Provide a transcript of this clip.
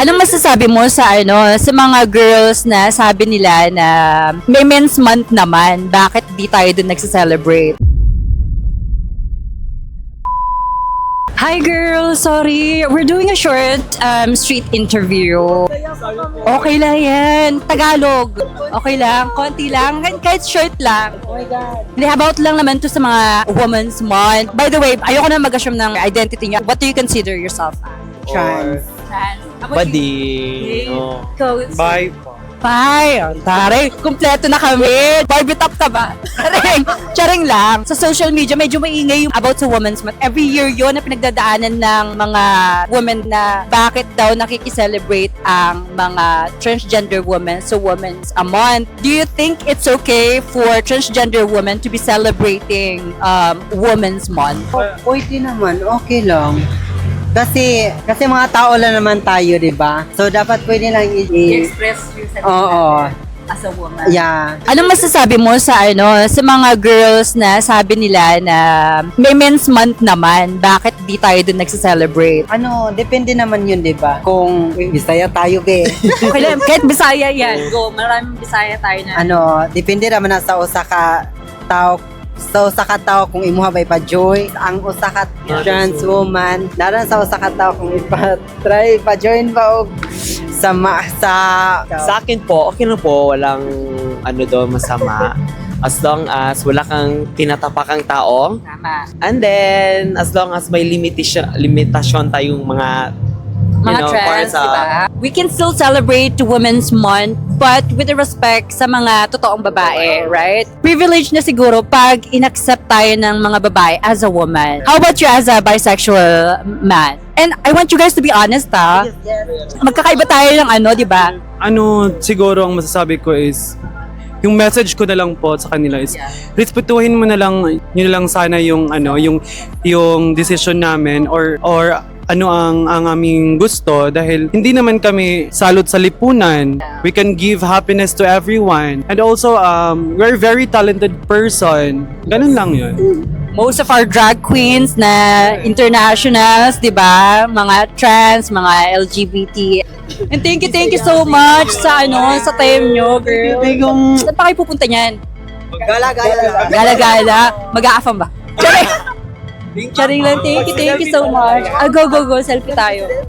Anong masasabi mo sa sa mga girls na sabi nila na may men's month naman, bakit di tayo dun nagse-celebrate? Hi girls, sorry. We're doing a short street interview. Okay lang yan. Tagalog. Okay lang, konti lang. Kahit short lang. Oh my God. Hindi, about lang naman to sa mga Women's Month. By the way, ayoko na mag-assume ng identity niyo. What do you consider yourself as? Trans. Trans. How about you? Badi. Oh. Ikaw, Bye po. Bye! Taray, kumpleto na kami. Barbie top ka ba? Charing lang. Sa social media, medyo maingay yung about sa Women's Month. Every year yun na pinagdadaanan ng mga women na bakit daw nakikicelebrate ang mga transgender women sa Women's a Month. Do you think it's okay for transgender women to be celebrating Women's Month? Pwede naman, okay lang. Kasi mga tao lang naman tayo, di ba? So, dapat pwede lang Express yourself Oo. as a woman. Yeah. Anong masasabi mo sa sa mga girls na sabi nila na may men's month naman, bakit di tayo dun nagse-celebrate? Depende naman yun, di ba? Kung Bisaya tayo, be. Okay lang, kahit Bisaya yan. Go, maraming Bisaya tayo na. Depende naman na sa usa ka tao kung imuha bay pa joy ang usa ka trans woman naran sa usa ka tao kung ipa-try pa join pa og sa Sa akin po, okay lang po. Walang doon masama. As long as wala kang tinatapakang tao. Tama. And then, as long as may limitasyon tayong mga Mga para trans, di ba? We can still celebrate Women's Month, but with the respect sa mga totoong babae, right? Privilege na siguro pag inaccept tayo ng mga babae as a woman. How about you as a bisexual man? And I want you guys to be honest, ha? Magkakaiba tayo ng di ba? Siguro ang masasabi ko is, yung message ko na lang po sa kanila is, respetuhin mo na lang, yun lang sana yung yung decision namin or ang aming gusto dahil hindi naman kami salot sa lipunan. We can give happiness to everyone. And also, we're a very talented person. Ganun lang yun. Most of our drag queens na internationals, di ba? Mga trans, mga LGBT. And thank you so much sa sa time nyo, girl. Saan pa kayo pupunta niyan? gala-gala. Gala-gala. Mag-aafam ba? Charing! Charing lang. Thank you so much. Go. Selfie tayo.